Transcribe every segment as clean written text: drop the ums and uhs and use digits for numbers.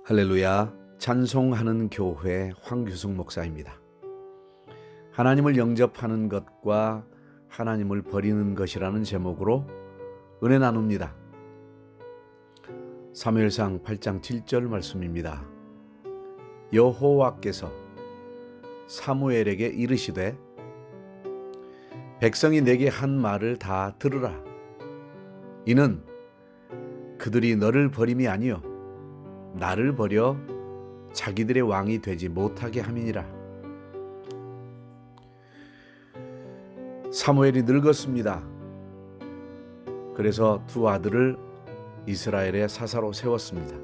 할렐루야, 찬송하는 교회 황규숙 목사입니다. 하나님을 영접하는 것과 하나님을 버리는 것이라는 제목으로 은혜 나눕니다. 사무엘상 8장 7절 말씀입니다. 여호와께서 사무엘에게 이르시되 백성이 내게 한 말을 다 들으라. 이는 그들이 너를 버림이 아니요 나를 버려 자기들의 왕이 되지 못하게 함이니라. 사무엘이 늙었습니다. 그래서 두 아들을 이스라엘의 사사로 세웠습니다.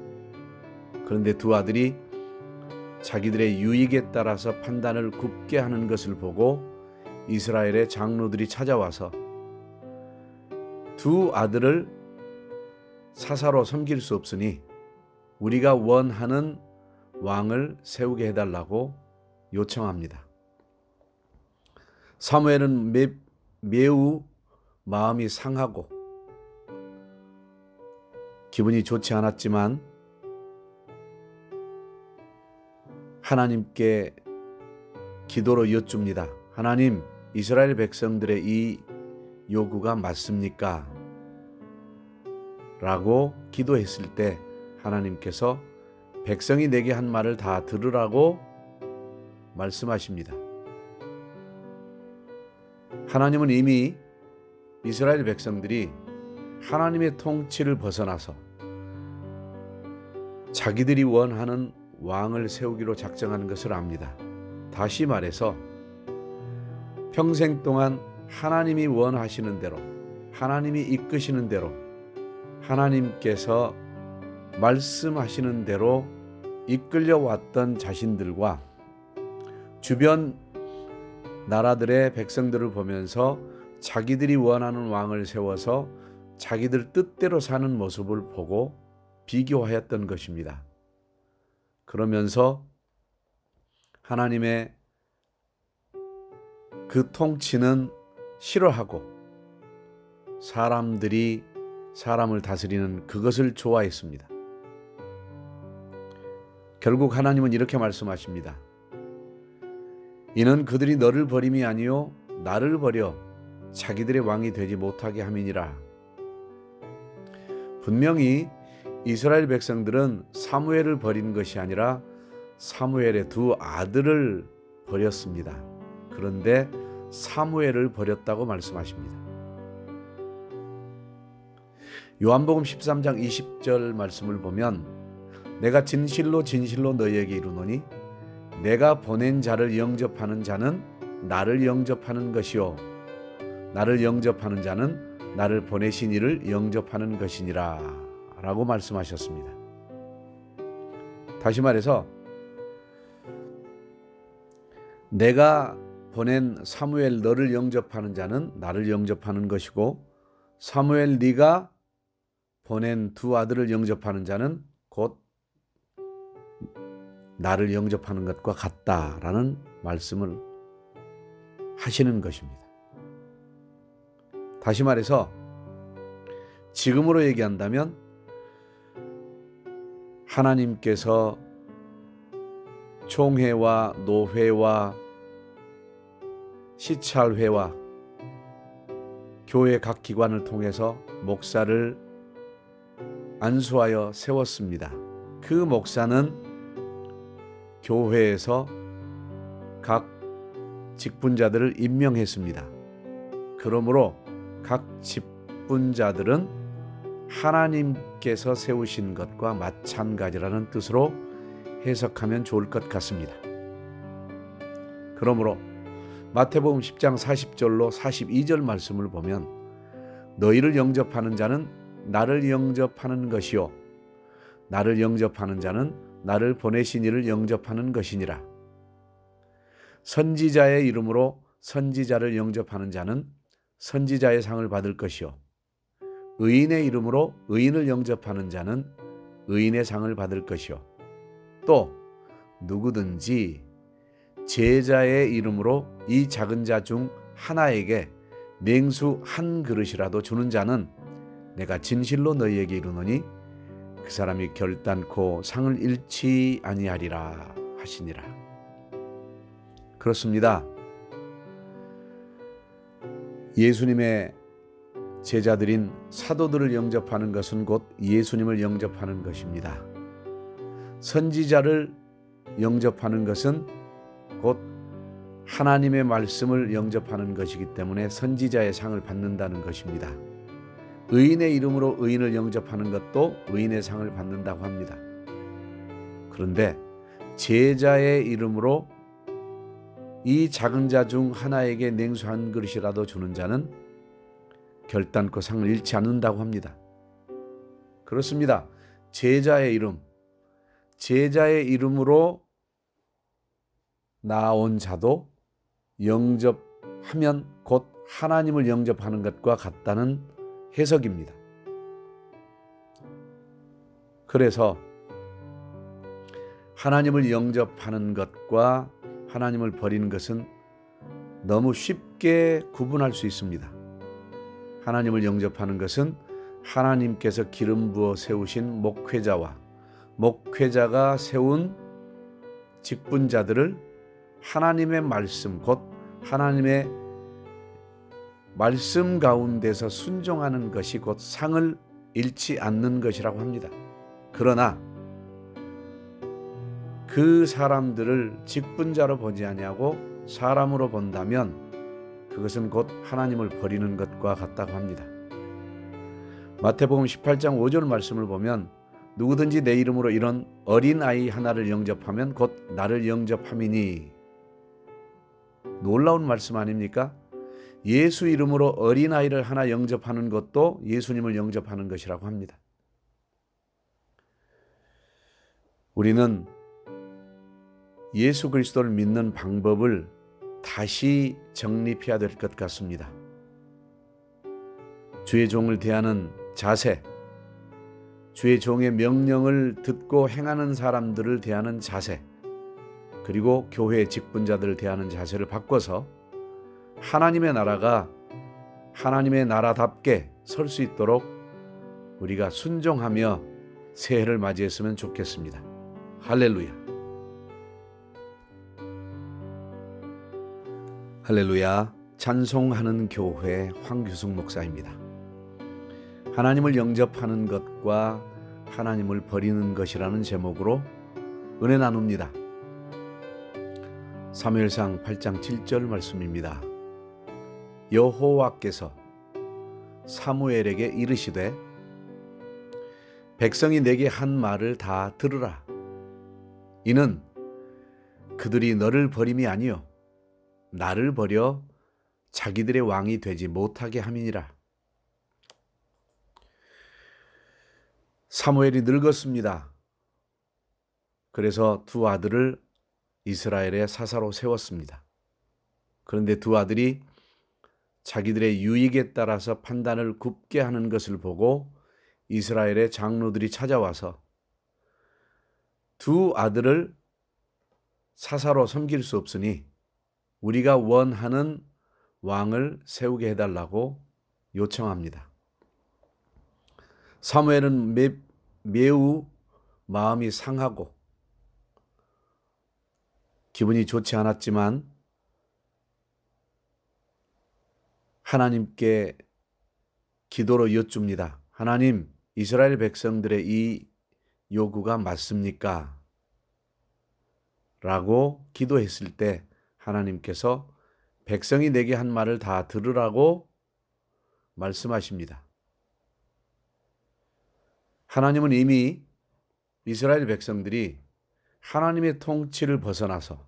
그런데 두 아들이 자기들의 유익에 따라서 판단을 굽게 하는 것을 보고 이스라엘의 장로들이 찾아와서 두 아들을 사사로 섬길 수 없으니 우리가 원하는 왕을 세우게 해달라고 요청합니다. 사무엘은 매우 마음이 상하고 기분이 좋지 않았지만 하나님께 기도로 여쭙니다. 하나님, 이스라엘 백성들의 이 요구가 맞습니까? 라고 기도했을 때 하나님께서 백성이 내게 한 말을 다 들으라고 말씀하십니다. 하나님은 이미 이스라엘 백성들이 하나님의 통치를 벗어나서 자기들이 원하는 왕을 세우기로 작정하는 것을 압니다. 다시 말해서 평생 동안 하나님이 원하시는 대로, 하나님이 이끄시는 대로, 하나님께서 말씀하시는 대로 이끌려 왔던 자신들과 주변 나라들의 백성들을 보면서 자기들이 원하는 왕을 세워서 자기들 뜻대로 사는 모습을 보고 비교하였던 것입니다. 그러면서 하나님의 그 통치는 싫어하고 사람들이 사람을 다스리는 그것을 좋아했습니다. 결국 하나님은 이렇게 말씀하십니다. 이는 그들이 너를 버림이 아니요 나를 버려 자기들의 왕이 되지 못하게 함이니라. 분명히 이스라엘 백성들은 사무엘을 버린 것이 아니라 사무엘의 두 아들을 버렸습니다. 그런데 사무엘을 버렸다고 말씀하십니다. 요한복음 13장 20절 말씀을 보면 내가 진실로 진실로 너희에게 이르노니 내가 보낸 자를 영접하는 자는 나를 영접하는 것이요 나를 영접하는 자는 나를 보내신 이를 영접하는 것이니라 라고 말씀하셨습니다. 다시 말해서 내가 보낸 사무엘 너를 영접하는 자는 나를 영접하는 것이고 사무엘 네가 보낸 두 아들을 영접하는 자는 곧 나를 영접하는 것과 같다라는 말씀을 하시는 것입니다. 다시 말해서 지금으로 얘기한다면 하나님께서 총회와 노회와 시찰회와 교회 각 기관을 통해서 목사를 안수하여 세웠습니다. 그 목사는 교회에서 각 직분자들을 임명했습니다. 그러므로 각 직분자들은 하나님께서 세우신 것과 마찬가지라는 뜻으로 해석하면 좋을 것 같습니다. 그러므로 마태복음 10장 40절로 42절 말씀을 보면 너희를 영접하는 자는 나를 영접하는 것이요 나를 영접하는 자는 나를 보내신 이를 영접하는 것이니라. 선지자의 이름으로 선지자를 영접하는 자는 선지자의 상을 받을 것이요 의인의 이름으로 의인을 영접하는 자는 의인의 상을 받을 것이요 또 누구든지 제자의 이름으로 이 작은 자 중 하나에게 냉수 한 그릇이라도 주는 자는 내가 진실로 너희에게 이르노니 그 사람이 결단코 상을 잃지 아니하리라 하시니라. 그렇습니다. 예수님의 제자들인 사도들을 영접하는 것은 곧 예수님을 영접하는 것입니다. 선지자를 영접하는 것은 곧 하나님의 말씀을 영접하는 것이기 때문에 선지자의 상을 받는다는 것입니다. 의인의 이름으로 의인을 영접하는 것도 의인의 상을 받는다고 합니다. 그런데 제자의 이름으로 이 작은 자 중 하나에게 냉수 한 그릇이라도 주는 자는 결단코 상을 잃지 않는다고 합니다. 그렇습니다. 제자의 이름으로 나온 자도 영접하면 곧 하나님을 영접하는 것과 같다는 해석입니다. 그래서 하나님을 영접하는 것과 하나님을 버리는 것은 너무 쉽게 구분할 수 있습니다. 하나님을 영접하는 것은 하나님께서 기름 부어 세우신 목회자와 목회자가 세운 직분자들을 하나님의 말씀, 곧 하나님의 말씀 가운데서 순종하는 것이 곧 상을 잃지 않는 것이라고 합니다. 그러나 그 사람들을 직분자로 보지 아니하고 사람으로 본다면 그것은 곧 하나님을 버리는 것과 같다고 합니다. 마태복음 18장 5절 말씀을 보면 누구든지 내 이름으로 이런 어린아이 하나를 영접하면 곧 나를 영접함이니. 놀라운 말씀 아닙니까? 예수 이름으로 어린아이를 하나 영접하는 것도 예수님을 영접하는 것이라고 합니다. 우리는 예수 그리스도를 믿는 방법을 다시 정립해야 될 것 같습니다. 주의 종을 대하는 자세, 주의 종의 명령을 듣고 행하는 사람들을 대하는 자세, 그리고 교회 직분자들을 대하는 자세를 바꿔서 하나님의 나라가 하나님의 나라답게 설 수 있도록 우리가 순종하며 새해를 맞이했으면 좋겠습니다. 할렐루야. 할렐루야. 찬송하는 교회 황규숙 목사입니다. 하나님을 영접하는 것과 하나님을 버리는 것이라는 제목으로 은혜 나눕니다. 사무엘상 8장 7절 말씀입니다. 여호와께서 사무엘에게 이르시되 백성이 내게 한 말을 다 들으라. 이는 그들이 너를 버림이 아니요 나를 버려 자기들의 왕이 되지 못하게 함이니라. 사무엘이 늙었습니다. 그래서 두 아들을 이스라엘의 사사로 세웠습니다. 그런데 두 아들이 자기들의 유익에 따라서 판단을 굽게 하는 것을 보고 이스라엘의 장로들이 찾아와서 두 아들을 사사로 섬길 수 없으니 우리가 원하는 왕을 세우게 해달라고 요청합니다. 사무엘은 매우 마음이 상하고 기분이 좋지 않았지만 하나님께 기도로 여쭙니다. 하나님, 이스라엘 백성들의 이 요구가 맞습니까? 라고 기도했을 때 하나님께서 백성이 내게 한 말을 다 들으라고 말씀하십니다. 하나님은 이미 이스라엘 백성들이 하나님의 통치를 벗어나서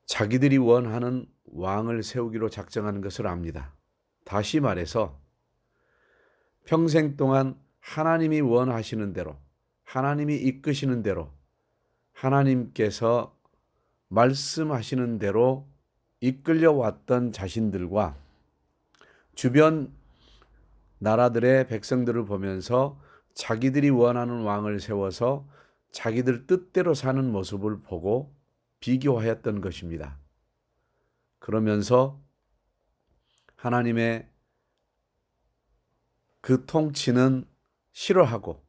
자기들이 원하는 왕을 세우기로 작정하는 것을 압니다. 다시 말해서 평생 동안 하나님이 원하시는 대로, 하나님이 이끄시는 대로, 하나님께서 말씀하시는 대로 이끌려왔던 자신들과 주변 나라들의 백성들을 보면서 자기들이 원하는 왕을 세워서 자기들 뜻대로 사는 모습을 보고 비교하였던 것입니다. 그러면서 하나님의 그 통치는 싫어하고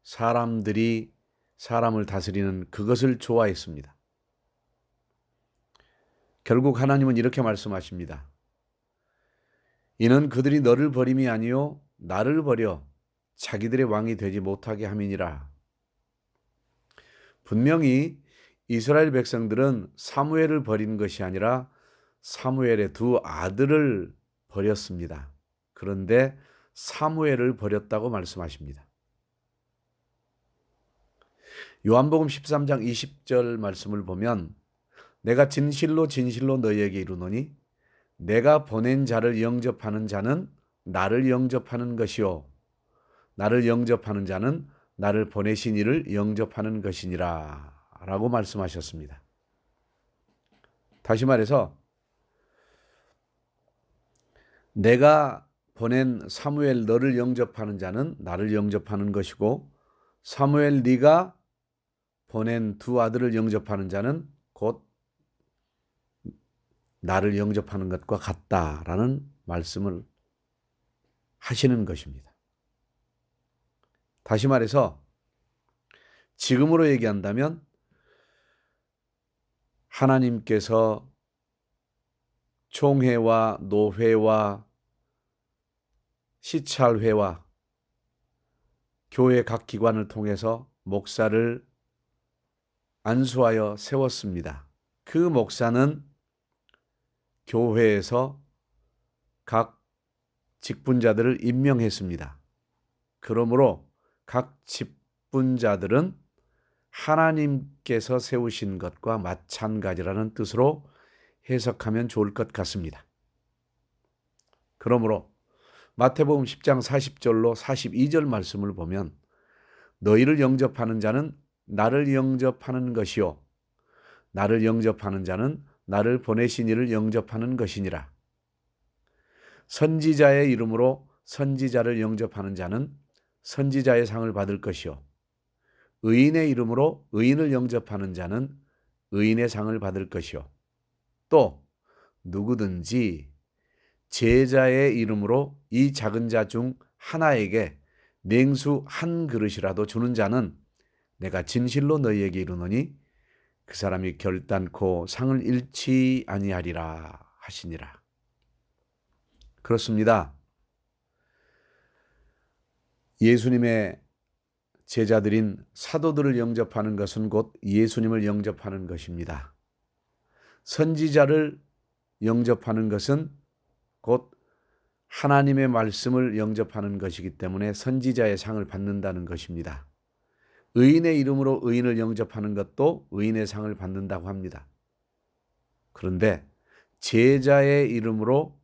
사람들이 사람을 다스리는 그것을 좋아했습니다. 결국 하나님은 이렇게 말씀하십니다. 이는 그들이 너를 버림이 아니요 나를 버려 자기들의 왕이 되지 못하게 함이니라. 분명히 이스라엘 백성들은 사무엘을 버린 것이 아니라 사무엘의 두 아들을 버렸습니다. 그런데 사무엘을 버렸다고 말씀하십니다. 요한복음 13장 20절 말씀을 보면 내가 진실로 진실로 너희에게 이르노니 내가 보낸 자를 영접하는 자는 나를 영접하는 것이요 나를 영접하는 자는 나를 보내신 이를 영접하는 것이니라 라고 말씀하셨습니다. 다시 말해서 내가 보낸 사무엘 너를 영접하는 자는 나를 영접하는 것이고 사무엘 네가 보낸 두 아들을 영접하는 자는 곧 나를 영접하는 것과 같다라는 말씀을 하시는 것입니다. 다시 말해서 지금으로 얘기한다면 하나님께서 총회와 노회와 시찰회와 교회 각 기관을 통해서 목사를 안수하여 세웠습니다. 그 목사는 교회에서 각 직분자들을 임명했습니다. 그러므로 각 직분자들은 하나님께서 세우신 것과 마찬가지라는 뜻으로 해석하면 좋을 것 같습니다. 그러므로 마태복음 10장 40절로 42절 말씀을 보면 너희를 영접하는 자는 나를 영접하는 것이요 나를 영접하는 자는 나를 보내신 이를 영접하는 것이니라. 선지자의 이름으로 선지자를 영접하는 자는 선지자의 상을 받을 것이요 의인의 이름으로 의인을 영접하는 자는 의인의 상을 받을 것이요 또 누구든지 제자의 이름으로 이 작은 자 중 하나에게 냉수 한 그릇이라도 주는 자는 내가 진실로 너희에게 이르노니 그 사람이 결단코 상을 잃지 아니하리라 하시니라. 그렇습니다. 예수님의 제자들인 사도들을 영접하는 것은 곧 예수님을 영접하는 것입니다. 선지자를 영접하는 것은 곧 하나님의 말씀을 영접하는 것이기 때문에 선지자의 상을 받는다는 것입니다. 의인의 이름으로 의인을 영접하는 것도 의인의 상을 받는다고 합니다. 그런데 제자의 이름으로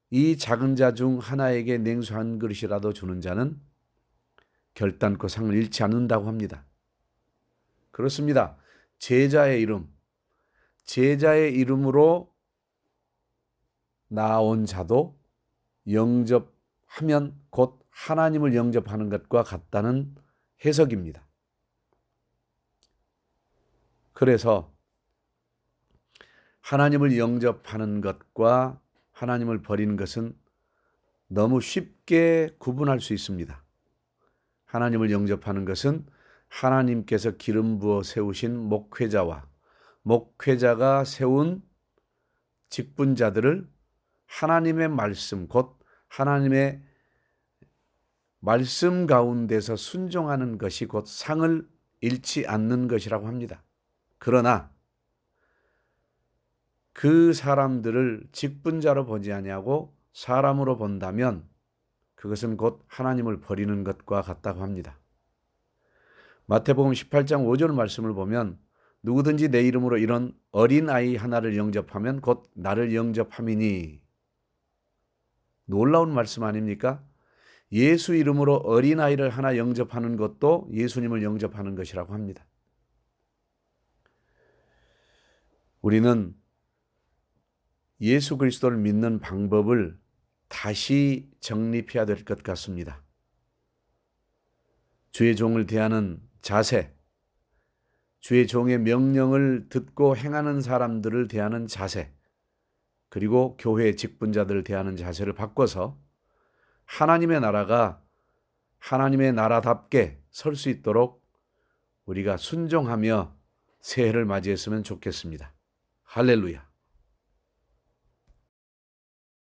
이 작은 자 중 하나에게 냉수 한 그릇이라도 주는 자는 결단코 상을 잃지 않는다고 합니다. 그렇습니다. 제자의 이름으로 나온 자도 영접하면 곧 하나님을 영접하는 것과 같다는 해석입니다. 그래서 하나님을 영접하는 것과 하나님을 버리는 것은 너무 쉽게 구분할 수 있습니다. 하나님을 영접하는 것은 하나님께서 기름 부어 세우신 목회자와 목회자가 세운 직분자들을 하나님의 말씀, 곧 하나님의 말씀 가운데서 순종하는 것이 곧 상을 잃지 않는 것이라고 합니다. 그러나 그 사람들을 직분자로 보지 아니하고 사람으로 본다면 그것은 곧 하나님을 버리는 것과 같다고 합니다. 마태복음 18장 5절 말씀을 보면 누구든지 내 이름으로 이런 어린아이 하나를 영접하면 곧 나를 영접함이니. 놀라운 말씀 아닙니까? 예수 이름으로 어린아이를 하나 영접하는 것도 예수님을 영접하는 것이라고 합니다. 우리는 예수 그리스도를 믿는 방법을 다시 정립해야 될 것 같습니다. 주의 종을 대하는 자세, 주의 종의 명령을 듣고 행하는 사람들을 대하는 자세, 그리고 교회 직분자들을 대하는 자세를 바꿔서 하나님의 나라가 하나님의 나라답게 설 수 있도록 우리가 순종하며 새해를 맞이했으면 좋겠습니다. 할렐루야.